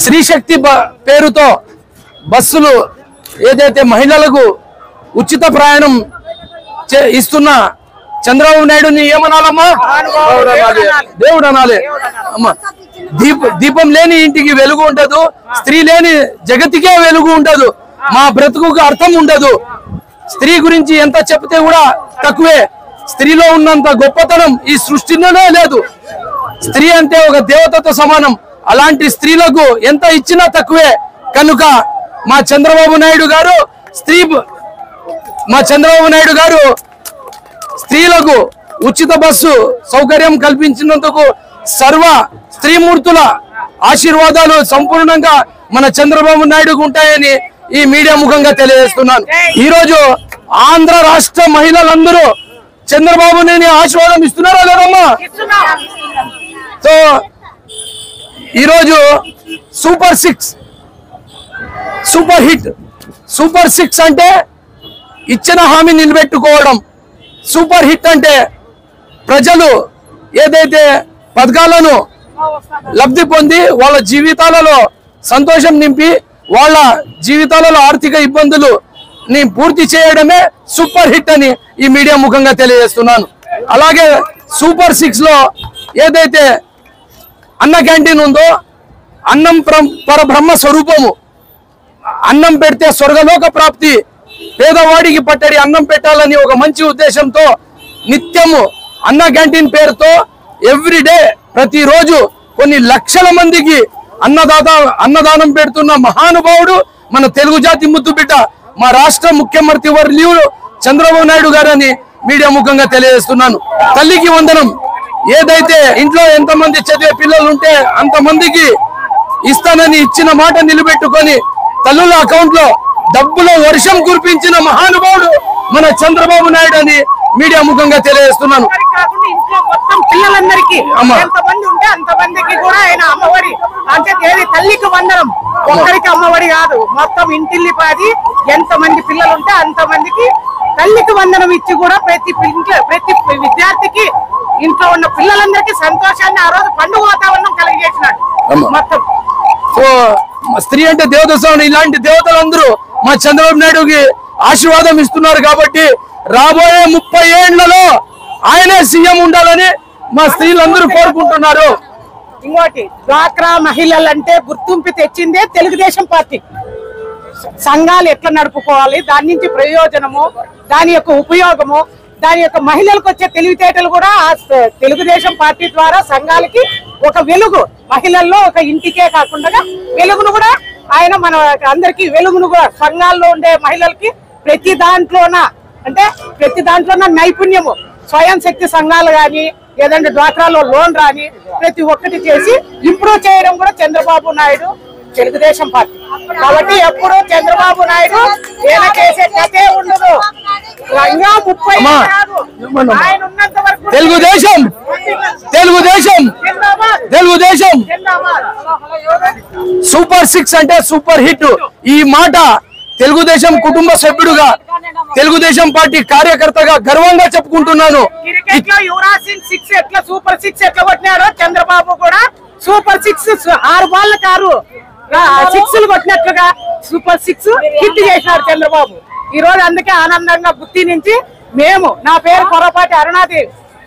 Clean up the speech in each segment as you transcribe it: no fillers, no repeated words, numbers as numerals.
స్త్రీ శక్తి పేరుతో బస్సులు ఏదైతే మహిళలకు ఉచిత ప్రయాణం ఇస్తున్న చంద్రబాబు నాయుడుని ఏమనాలమ్మా? దేవుడు అనాలి అమ్మా. దీపం లేని ఇంటికి వెలుగు ఉండదు, స్త్రీ లేని జగతికే వెలుగు ఉండదు, మా బ్రతుకుకు అర్థం ఉండదు. స్త్రీ గురించి ఎంత చెప్తే కూడా తక్కువే. స్త్రీలో ఉన్నంత గొప్పతనం ఈ సృష్టిలోనే లేదు. స్త్రీ అంటే ఒక దేవతతో సమానం. అలాంటి స్త్రీలకు ఎంత ఇచ్చినా తక్కువే. కనుక మా చంద్రబాబు నాయుడు గారు స్త్రీలకు ఉచిత బస్సు సౌకర్యం కల్పించినందుకు సర్వ స్త్రీమూర్తుల ఆశీర్వాదాలు సంపూర్ణంగా మన చంద్రబాబు నాయుడుకు ఉంటాయని ఈ మీడియా ముఖంగా తెలియజేస్తున్నాను. ఈరోజు ఆంధ్ర రాష్ట్ర మహిళలందరూ చంద్రబాబుని ఆశీర్వాదం ఇస్తున్నారా లేదమ్మా? సో ఈరోజు సూపర్ సిక్స్ అంటే ఇచ్చిన హామీ నిలబెట్టుకోవడం. సూపర్ హిట్ అంటే ప్రజలు ఏదైతే పథకాలను లబ్ధి పొంది వాళ్ళ జీవితాలలో సంతోషం నింపి వాళ్ళ జీవితాలలో ఆర్థిక ఇబ్బందులు పూర్తి చేయడమే సూపర్ హిట్ అని ఈ మీడియా ముఖంగా తెలియజేస్తున్నాను. అలాగే సూపర్ 6 లో ఏదైతే అన్న క్యాంటీన్ ఉందో, అన్నం పరబ్రహ్మ స్వరూపము, అన్నం పెడితే స్వర్గలోక ప్రాప్తి, పేదవాడికి పట్టడి అన్నం పెట్టాలని ఒక మంచి ఉద్దేశంతో నిత్యము అన్న క్యాంటీన్ పేరుతో ఎవ్రీడే ప్రతిరోజు కొన్ని లక్షల మందికి అన్నదానం పెడుతున్న మహానుభావుడు మన తెలుగు జాతి ముద్దు బిడ్డ మా రాష్ట్ర ముఖ్యమంత్రి వర్యులు చంద్రబాబు నాయుడు గారని మీడియా ముఖంగా తెలియజేస్తున్నాను. తల్లికి వందనం ఏదైతే ఇంట్లో ఎంతమంది చదివే పిల్లలు ఉంటే అంతమందికి ఇస్తానని ఇచ్చిన మాట నిలబెట్టుకొని తల్లుల అకౌంట్ లో డబ్బుల వర్షం కురిపించిన మహానుభావుడు మన చంద్రబాబు నాయుడు అని మీడియా ముఖంగా తెలియజేస్తున్నాను. పిల్లలందరికీ ఎంతమంది ఉంటే అంతమందికి కూడా ఆయన అమ్మఒడి అంటే తల్లికి వందనం, ఒక్కరికి అమ్మఒడి కాదు, మొత్తం ఇంటిల్లి పాది ఎంతమంది పిల్లలు ఉంటే అంతమందికి తల్లికి వందనం ఇచ్చి కూడా ప్రతి విద్యార్థికి ఇంట్లో ఉన్న పిల్లలందరికీ సంతోషాన్ని ఆ రోజు పండుగ వాతావరణం కలిగజేసినాడు మొత్తం. సో స్త్రీ అంటే దేవత సౌండ్, ఇలాంటి దేవతలందరూ మా చంద్రబాబు నాయుడుకి ఆశీర్వాదం ఇస్తున్నారు కాబట్టి రాబోయే 30 ఏళ్లలో ఆయనే సీఎం ఉండాలని మా స్త్రీలందరూ కోరుకుంటున్నారు. ఇంకోటి డ్వాక్రా మహిళలంటే గుర్తింపు తెచ్చిందే తెలుగుదేశం పార్టీ. సంఘాలు ఎట్లా నడుపుకోవాలి, దాని నుంచి ప్రయోజనము, దాని యొక్క ఉపయోగము, దాని యొక్క మహిళలకు వచ్చే తెలివితేటలు కూడా తెలుగుదేశం పార్టీ ద్వారా సంఘాలకి ఒక వెలుగు, మహిళల్లో ఒక ఇంటికే కాకుండా వెలుగును కూడా ఆయన మన అందరికి వెలుగును కూడా సంఘాల్లో ఉండే మహిళలకి ప్రతి దాంట్లోన నైపుణ్యము, స్వయం శక్తి సంఘాలు కానీ లేదంటే డ్వాక్రాలో లోన్ రాని ప్రతి ఒక్కటి చేసి ఇంప్రూవ్ చేయడం కూడా చంద్రబాబు నాయుడు తెలుగుదేశం పార్టీ. కాబట్టి ఎప్పుడు చంద్రబాబు నాయుడు ఏనా చేసే కథే ఉండదు. రంగా 30 ఆయన ఉన్నంత వరకు తెలుగుదేశం సూపర్ 6 అంటే సూపర్ హిట్. ఈ మాట తెలుగుదేశం కుటుంబ సభ్యుడుగా, తెలుగుదేశం పార్టీ కార్యకర్తగా గర్వంగా చెప్పుకుంటున్నాను. క్రికెట్ లో యువరాజ్ సింగ్ 6 ఎట్లా సూపర్ 6 ఎట్లా కొట్టినాడో చంద్రబాబు కూడా సూపర్ 6 6 బాల్ 6లు కొట్టినట్లుగా సూపర్ 6 హిట్ చేసినాడు చంద్రబాబు. ఈ రోజు అందుకే ఆనందంగా గుత్తి నుంచి నా పేరు కొరపాటి అరుణాదేవి,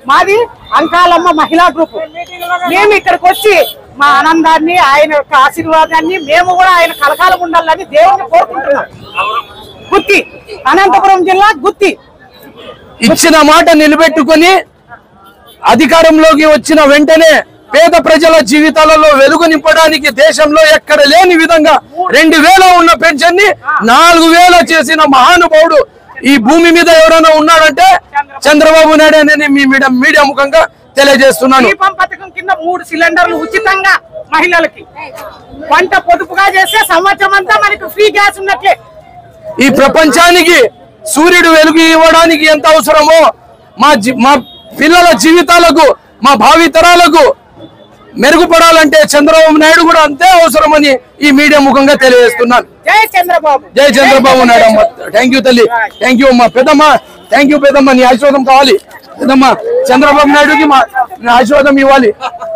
మాది అంకాలమ్మ మహిళా గ్రూప్. మేము ఇక్కడికి వచ్చి మా ఆనందాన్ని, ఆయన యొక్క ఆశీర్వాదాన్ని మేము కూడా ఆయన కలకాలం ఉండాలని దేవుణ్ణి కోరుకుంటున్నాం. గుత్తి, అనంతపురం జిల్లా గుత్తి. ఇచ్చిన మాట నిలబెట్టుకొని అధికారంలోకి వచ్చిన వెంటనే పేద ప్రజల జీవితాలలో వెలుగు నింపడానికి దేశంలో ఎక్కడ లేని విధంగా 2000 ఉన్న పెన్షన్ ని 4000 చేసిన మహానుభావుడు ఈ భూమి మీద ఎవరైనా ఉన్నాడంటే చంద్రబాబు నాయుడు అని మీ మీడియా ముఖంగా తెలియజేస్తున్నాను. దీపం పథకం కింద 3 సిలిండర్లు ఉచితంగా మహిళలకి, వంట పొదుపుగా చేస్తే సంవత్సరం అంతా మనకు ఫ్రీ గ్యాస్ ఉన్నట్లే. ఈ ప్రపంచానికి సూర్యుడు వెలుగు ఇవ్వడానికి ఎంత అవసరమో మా పిల్లల జీవితాలకు, మా భావితరాలకు మెరుగుపడాలంటే చంద్రబాబు నాయుడు కూడా అంతే అవసరమని ఈ మీడియా ముఖంగా తెలియజేస్తున్నాను. జై చంద్రబాబు నాయుడు అమ్మ. థ్యాంక్ యూ తల్లి, థ్యాంక్ యూ అమ్మ. పెద్దమ్మ, థ్యాంక్ యూ పెద్దమ్మ, నీ ఆశీర్వాదం కావాలి పెద్దమ్మ. చంద్రబాబు నాయుడుకి మా ఆశీర్వాదం ఇవ్వాలి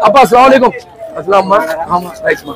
అప్ప. అస్సలాము అలైకుం. అసలు అమ్మా రైట్ మా